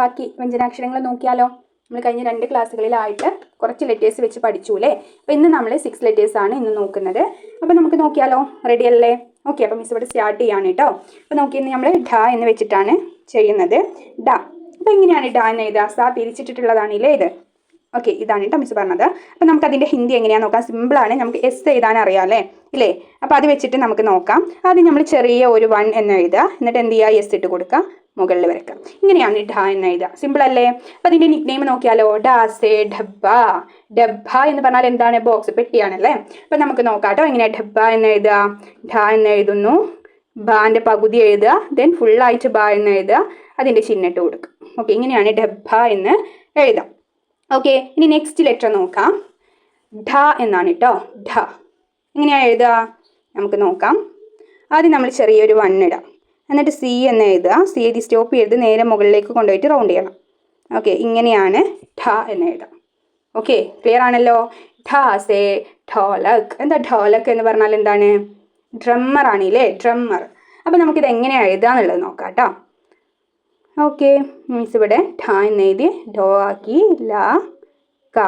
ബാക്കി വ്യഞ്ജനാക്ഷരങ്ങൾ നോക്കിയാലോ. നമ്മൾ കഴിഞ്ഞ 2 ക്ലാസ്സുകളിലായിട്ട് കുറച്ച് ലെറ്റേഴ്സ് വെച്ച് പഠിച്ചു അല്ലേ. അപ്പോൾ ഇന്ന് നമ്മൾ 6 ലെറ്റേഴ്സാണ് ഇന്ന് നോക്കുന്നത്. അപ്പോൾ നമുക്ക് നോക്കിയാലോ. റെഡി അല്ലേ? ഓക്കെ, അപ്പോൾ മിസ് ഇവിടെ സ്റ്റാർട്ട് ചെയ്യാണ് കേട്ടോ. അപ്പോൾ നോക്കിയാൽ നമ്മൾ ഡ എന്ന് വെച്ചിട്ടാണ് ചെയ്യുന്നത്. ഡ. അപ്പോൾ എങ്ങനെയാണ് ഡ എന്ന് എഴുതുക? സ പിരിച്ചിട്ടുള്ളതാണല്ലേ ഇത്. ഓക്കെ, ഇതാണ് കേട്ടോ മിസ് പറഞ്ഞത്. അപ്പോൾ നമുക്കതിൻ്റെ ഹിന്ദി എങ്ങനെയാണെന്ന് നോക്കാം. സിമ്പിളാണ്, നമുക്ക് എസ് എഴുതാൻ അറിയാം അല്ലേ ഇല്ലേ. അപ്പോൾ അത് വെച്ചിട്ട് നമുക്ക് നോക്കാം. ആദ്യം നമ്മൾ ചെറിയ ഒരു 1 എന്ന് എഴുതുക. എന്നിട്ട് എന്ത് ചെയ്യുക? എസ് ഇട്ട് കൊടുക്കുക, മുകളിൽ വരയ്ക്കാം. ഇങ്ങനെയാണ് ഡ എന്ന് എഴുതുക. സിമ്പിൾ അല്ലേ? അപ്പോൾ അതിൻ്റെ നിക് നെയിം നോക്കിയാലോ. ഡാസെ ഡബ്ബ. ഡബ്ബ എന്ന് പറഞ്ഞാൽ എന്താണ്? ബോക്സ്, പെട്ടിയാണല്ലേ. അപ്പോൾ നമുക്ക് നോക്കാം കേട്ടോ എങ്ങനെയാണ് ഡബ്ബ എന്ന് എഴുതുക. ഡ എന്ന് എഴുതുന്നു, ബാൻ്റെ പകുതി എഴുതുക, ദെൻ ഫുള്ളായിട്ട് ബ എന്ന് എഴുതുക, അതിൻ്റെ ചിഹ്നിട്ട് കൊടുക്കുക. ഓക്കെ, ഇങ്ങനെയാണ് ഡബ്ബ എന്ന് എഴുതാം. ഓക്കെ, ഇനി നെക്സ്റ്റ് ലെറ്റർ നോക്കാം. ഢ എന്നാണ് കേട്ടോ. ഢ എങ്ങനെയാണ് എഴുതുക? നമുക്ക് നോക്കാം. ആദ്യം നമ്മൾ ചെറിയൊരു 1 ഇടാം. എന്നിട്ട് സി എന്ന് എഴുതുക. സി എഴുതി സ്റ്റോപ്പ് ചെയ്ത് നേരെ മുകളിലേക്ക് കൊണ്ടുപോയിട്ട് റൗണ്ട് ചെയ്യണം. ഓക്കെ, ഇങ്ങനെയാണ് ഢ എന്ന് എഴുതാം. ഓക്കെ, ക്ലിയർ ആണല്ലോ. ഢ സേ ഢോലക്. എന്താ ഢോലക് എന്ന് പറഞ്ഞാൽ എന്താണ്? ഡ്രമ്മർ ആണല്ലേ, ഡ്രമ്മർ. അപ്പോൾ നമുക്കിത് എങ്ങനെയാണ് എഴുതുക എന്നുള്ളത് നോക്കാം കേട്ടോ. ഓക്കെ, മീൻസ് ഇവിടെ ഢ എന്ന് എഴുതി ഡോ ആക്കി ല ക.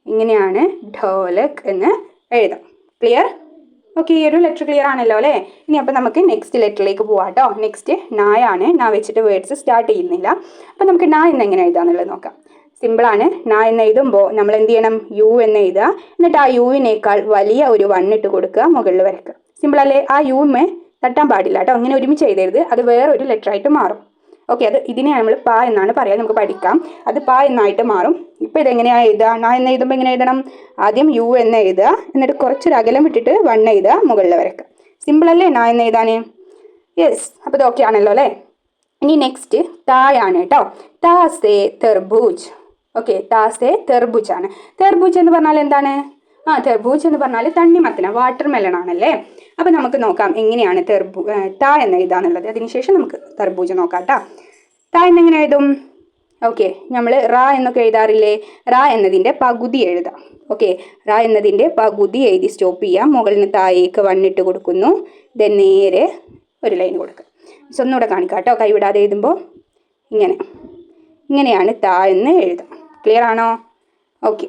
ഇങ്ങനെയാണ് ഢോലക് എന്ന് എഴുതാം. ക്ലിയർ? ഓക്കെ, ഈ ഒരു ലെറ്റർ ക്ലിയർ ആണല്ലോ അല്ലേ. ഇനി അപ്പോൾ നമുക്ക് നെക്സ്റ്റ് ലെറ്ററിലേക്ക് പോവാം കേട്ടോ. നെക്സ്റ്റ് നായാണ്. നാ വെച്ചിട്ട് വേർഡ്സ് സ്റ്റാർട്ട് ചെയ്യുന്നില്ല. അപ്പോൾ നമുക്ക് നാ എന്ന് എങ്ങനെ എഴുതാന്നുള്ളത് നോക്കാം. സിമ്പിളാണ്. നാ എന്ന് എഴുതുമ്പോൾ നമ്മൾ എന്ത് ചെയ്യണം? യു എന്ന് എഴുതുക. എന്നിട്ട് ആ യുവിനേക്കാൾ വലിയ ഒരു 1 ഇട്ട് കൊടുക്കുക, മുകളിൽ വരയ്ക്കുക. സിമ്പിൾ അല്ലേ? ആ യുമേ തട്ടാൻ പാടില്ല കേട്ടോ. ഇങ്ങനെ ഒരുമിച്ച് എഴുതരുത്, അത് വേറൊരു ലെറ്റർ ആയിട്ട് മാറും. ഓക്കെ, അത് ഇതിനെ നമ്മൾ പ എന്നാണ് പറയുക. നമുക്ക് പഠിക്കാം. അത് പ എന്നായിട്ട് മാറും. ഇപ്പോൾ ഇതെങ്ങനെയാണ് എഴുതുക? നാ എന്ന് എഴുതുമ്പോൾ എങ്ങനെ എഴുതണം? ആദ്യം യു എന്ന് എഴുതുക, എന്നിട്ട് കുറച്ചൊരു അകലം വിട്ടിട്ട് 1 എഴുതുക, മുകളിൽ വരയ്ക്കുക. സിമ്പിൾ അല്ലേ നാ എന്ന് എഴുതാൻ? യെസ്. അപ്പോൾ ഇത് ഓക്കെ ആണല്ലോ അല്ലേ. ഇനി നെക്സ്റ്റ് തായാണ് കേട്ടോ. താസേ തെർബൂജ്. ഓക്കെ, താസേ തെർബൂജ് ആണ്. തെർബൂജ് എന്ന് പറഞ്ഞാൽ എന്താണ്? തെർബൂജ് എന്ന് പറഞ്ഞാൽ തണ്ണിമത്തന, വാട്ടർ മെലൺ ആണല്ലേ. അപ്പോൾ നമുക്ക് നോക്കാം എങ്ങനെയാണ് താ എന്ന് എഴുതാന്നുള്ളത്. അതിനുശേഷം നമുക്ക് തെർബൂജ് നോക്കാം കേട്ടോ. താ എന്നെങ്ങനെ എഴുതും? ഓക്കെ, നമ്മൾ റാ എന്നൊക്കെ എഴുതാറില്ലേ. റാ എന്നതിൻ്റെ പകുതി എഴുതാം. ഓക്കെ, റാ എന്നതിൻ്റെ പകുതി എഴുതി സ്റ്റോപ്പ് ചെയ്യാം. മുകളിൽ നിന്ന് താഴേക്ക് 1 ഇട്ട് കൊടുക്കുന്നു, ദെൻ നേരെ ഒരു ലൈൻ കൊടുക്കുക. ഒന്നുകൂടെ കാണിക്കാം കേട്ടോ. കൈവിടാതെ എഴുതുമ്പോൾ ഇങ്ങനെയാണ് താ എന്ന് എഴുതാം. ക്ലിയർ ആണോ? ഓക്കെ,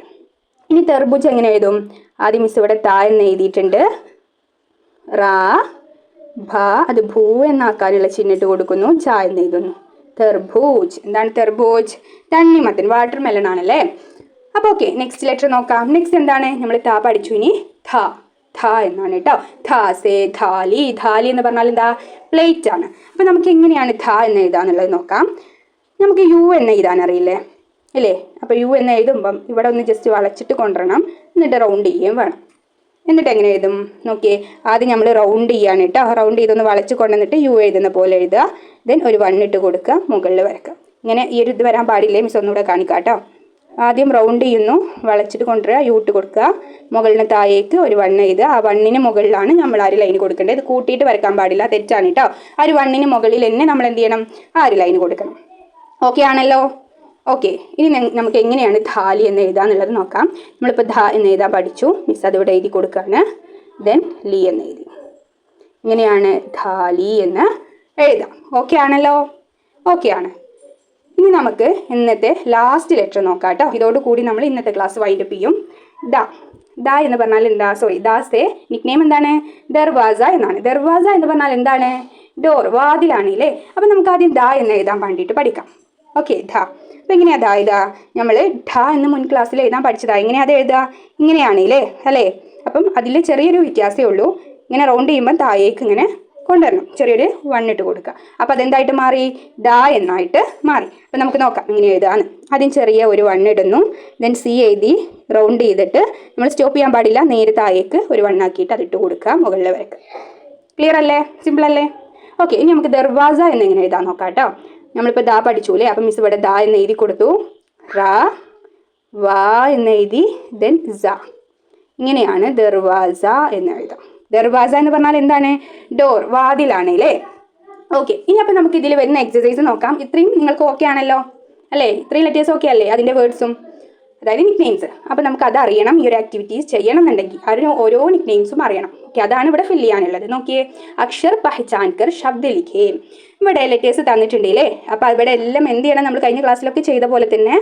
ഇനി തെർബൂജ് എങ്ങനെ എഴുതും? ആദ്യം മിസ് ഇവിടെ താ എന്ന് എഴുതിയിട്ടുണ്ട്. റാ ഭ, അത് ഭൂ എന്നാക്കാനുള്ള ചിഹ്നിട്ട് കൊടുക്കുന്നു, ജ എന്ന് എഴുതുന്നു. തെർബൂജ്. എന്താണ് തെർബൂജ്? തണ്ണിമത്തൻ, വാട്ടർ മെലൺ ആണല്ലേ. അപ്പോൾ ഓക്കെ, നെക്സ്റ്റ് ലെറ്റർ നോക്കാം. നെക്സ്റ്റ് എന്താണ്? നമ്മൾ താ പഠിച്ചു. ഇനി ഥ. ഥ എന്നാണ് കേട്ടോ. ഥ സേ ഥാലി. ഥാലി എന്ന് പറഞ്ഞാൽ എന്താ? പ്ലേറ്റ് ആണ്. അപ്പോൾ നമുക്ക് എങ്ങനെയാണ് ഥ എന്ന് എഴുതാന്നുള്ളത് നോക്കാം. നമുക്ക് യു എന്ന് എഴുതാൻ അറിയില്ലേ അല്ലേ. അപ്പോൾ യു എന്ന് എഴുതുമ്പം ഇവിടെ ഒന്ന് ജസ്റ്റ് വളച്ചിട്ട് കൊണ്ടുവരണം, എന്നിട്ട് റൗണ്ട് ചെയ്യുകയും വേണം. എന്നിട്ട് എങ്ങനെ എഴുതും നോക്കിയേ. ആദ്യം നമ്മൾ റൗണ്ട് ചെയ്യാണ് കേട്ടോ. റൗണ്ട് ചെയ്തൊന്ന് വളച്ച് കൊണ്ടുവന്നിട്ട് യു എഴുതുന്ന പോലെ എഴുതുക, ദെൻ ഒരു 1 ഇട്ട് കൊടുക്കുക, മുകളിൽ വരക്കുക. ഇങ്ങനെ ഈ ഒരു ഇത് വരാൻ പാടില്ലേ, മിസ് ഒന്നുകൂടെ കാണിക്കാം കേട്ടോ. ആദ്യം റൗണ്ട് ചെയ്യുന്നു, വളച്ചിട്ട് കൊണ്ടുവരിക, യു ഇട്ട് കൊടുക്കുക, മുകളിന് താഴേക്ക് ഒരു 1 എഴുതുക. ആ 1ന് മുകളിലാണ് നമ്മൾ ആ ഒരു ലൈൻ കൊടുക്കേണ്ടത്. ഇത് കൂട്ടിയിട്ട് വരക്കാൻ പാടില്ല, തെറ്റാണ് കേട്ടോ. ആ ഒരു 1ന് മുകളിൽ തന്നെ നമ്മൾ എന്ത് ചെയ്യണം? ആ ഒരു ലൈൻ കൊടുക്കണം. ഓക്കെ ആണല്ലോ. ഓക്കെ, ഇനി നമുക്ക് എങ്ങനെയാണ് ധാലി എന്ന് എഴുതാന്നുള്ളത് നോക്കാം. നമ്മളിപ്പോൾ ധ എന്ന് എഴുതാൻ പഠിച്ചു. മിസ് അതിവിടെ എഴുതി കൊടുക്കുകയാണ്. ദെൻ ലി എന്ന് എഴുതി. ഇങ്ങനെയാണ് ധാലി എന്ന് എഴുതാം. ഓക്കെ ആണല്ലോ. ഓക്കെ ആണ്. ഇനി നമുക്ക് ഇന്നത്തെ ലാസ്റ്റ് ലെറ്റർ നോക്കാം കേട്ടോ. ഇതോടുകൂടി നമ്മൾ ഇന്നത്തെ ക്ലാസ് വൈൻഡപ്പ് ചെയ്യും. ദ എന്ന് പറഞ്ഞാൽ എന്താ? ദാസേ നിക് നെയിം എന്താണ്? ദർവാസ എന്നാണ്. ദർവാസ എന്ന് പറഞ്ഞാൽ എന്താണ്? ഡോർ, വാതിലാണല്ലേ. അപ്പം നമുക്ക് ആദ്യം ദ എന്ന് എഴുതാൻ വേണ്ടിയിട്ട് പഠിക്കാം. ഓക്കെ, ധ. അപ്പോൾ എങ്ങനെയാണ് ദാ എഴുതുക? നമ്മൾ ഢ എന്ന് മുൻ ക്ലാസ്സിൽ എഴുതാൻ പഠിച്ചതാണ്. എങ്ങനെയാണ് അത് എഴുതുക? ഇങ്ങനെയാണല്ലേ അല്ലേ. അപ്പം അതിൽ ചെറിയൊരു വ്യത്യാസമേ ഉള്ളൂ. ഇങ്ങനെ റൗണ്ട് ചെയ്യുമ്പോൾ താഴേക്ക് ഇങ്ങനെ കൊണ്ടുവരണം, ചെറിയൊരു 1 ഇട്ട് കൊടുക്കുക. അപ്പോൾ അതെന്തായിട്ട് മാറി? ദ എന്നായിട്ട് മാറി. അപ്പോൾ നമുക്ക് നോക്കാം എങ്ങനെ എഴുതാന്ന്. ആദ്യം ചെറിയ ഒരു 1 ഇടുന്നു, ദെൻ സി എഴുതി റൗണ്ട് ചെയ്തിട്ട് നമ്മൾ സ്റ്റോപ്പ് ചെയ്യാൻ പാടില്ല, നേരെ താഴേക്ക് ഒരു 1 ആക്കിയിട്ട് അതിട്ട് കൊടുക്കുക, മുകളിൽ വരയ്ക്കുക. ക്ലിയർ അല്ലേ? സിമ്പിൾ അല്ലേ? ഓക്കെ, ഇനി നമുക്ക് ദർവാസ എന്നെങ്ങനെ എഴുതാൻ നോക്കാം കേട്ടോ. നമ്മളിപ്പോൾ ദാ പഠിച്ചൂലേ. അപ്പം മിസ് ഇവിടെ ദാ എന്ന് എഴുതി കൊടുത്തു, റാ വാ എന്ന് എഴുതി, ദെൻ സ. ഇങ്ങനെയാണ് ദർവാസ എന്ന് എഴുതാം. ദർവാസ എന്ന് പറഞ്ഞാൽ എന്താണ്? ഡോർ, വാതിലാണ് അല്ലേ. ഓക്കെ, ഇനി അപ്പം നമുക്ക് ഇതിൽ വരുന്ന എക്സസൈസ് നോക്കാം. ഇത്രയും നിങ്ങൾക്ക് ഓക്കെ ആണല്ലോ അല്ലേ? ഇത്രയും ലെറ്റേഴ്സ് ഓക്കെ അല്ലേ? അതിൻ്റെ വേർഡ്സും അതായത് നിക് നെയിംസ്. അപ്പോൾ നമുക്ക് അത് അറിയണം. ഈ ഒരു ആക്ടിവിറ്റീസ് ചെയ്യണം എന്നുണ്ടെങ്കിൽ അതിന് ഓരോ നിക് നെയിംസും അറിയണം. ഓക്കെ, അതാണ് ഇവിടെ ഫില്ല് ചെയ്യാനുള്ളത്. നോക്കിയേ, അക്ഷർ പഹചാൻ കർ ശബ്ദ ലിഖേ. ഇവിടെ ലെറ്റേഴ്സ് തന്നിട്ടുണ്ടല്ലേ. അപ്പോൾ ഇവിടെ എല്ലാം എന്ത് ചെയ്യണം, നമ്മൾ കഴിഞ്ഞ ക്ലാസ്സിലൊക്കെ ചെയ്ത പോലെ തന്നെ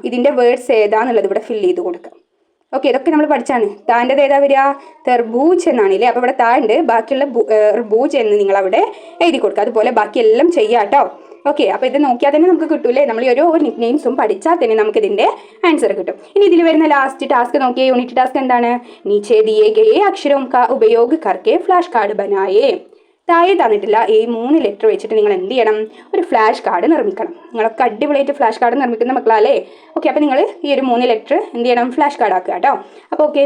ഇതിൻ്റെ വേർഡ്സ് ഏതാന്നുള്ളത് ഇവിടെ ഫില്ല് ചെയ്ത് കൊടുക്കാം. ഓക്കെ, ഇതൊക്കെ നമ്മൾ പഠിച്ചാണ്. താൻ്റെത് ഏതാ വരിക, തെർബൂജ് എന്നാണല്ലേ. അപ്പോൾ ഇവിടെ താണ്ട് ബാക്കിയുള്ള ബൂജ് എന്ന് നിങ്ങൾ അവിടെ എഴുതി കൊടുക്കുക. അതുപോലെ ബാക്കിയെല്ലാം ചെയ്യാം കേട്ടോ. ഓക്കെ, അപ്പോൾ ഇത് നോക്കിയാൽ തന്നെ നമുക്ക് കിട്ടൂലേ. നമ്മൾ ഓരോ നിക് നെയിംസും പഠിച്ചാൽ തന്നെ നമുക്ക് ഇതിൻ്റെ ആൻസർ കിട്ടും. ഇനി ഇതിൽ വരുന്ന ലാസ്റ്റ് ടാസ്ക് നോക്കിയേ, യൂണിറ്റ് ടാസ്ക് എന്താണ്, നീച്ചേ ദിയേ ഗയേ അക്ഷരോं का उपयोग करके ഫ്ലാഷ് കാർഡ് ബനായേ. താഴെ തന്നിട്ടില്ല ഈ 3 ലെറ്റർ വെച്ചിട്ട് നിങ്ങൾ എന്ത് ചെയ്യണം, ഒരു ഫ്ലാഷ് കാർഡ് നിർമ്മിക്കണം. നിങ്ങളൊക്കെ അടിപൊളിയായിട്ട് ഫ്ലാഷ് കാർഡ് നിർമ്മിക്കുന്ന മക്കളല്ലേ. ഓക്കെ, അപ്പോൾ നിങ്ങൾ ഈ ഒരു 3 ലെറ്റർ എന്ത് ചെയ്യണം, ഫ്ലാഷ് കാർഡ് ആക്കുക കേട്ടോ. അപ്പോൾ ഓക്കെ.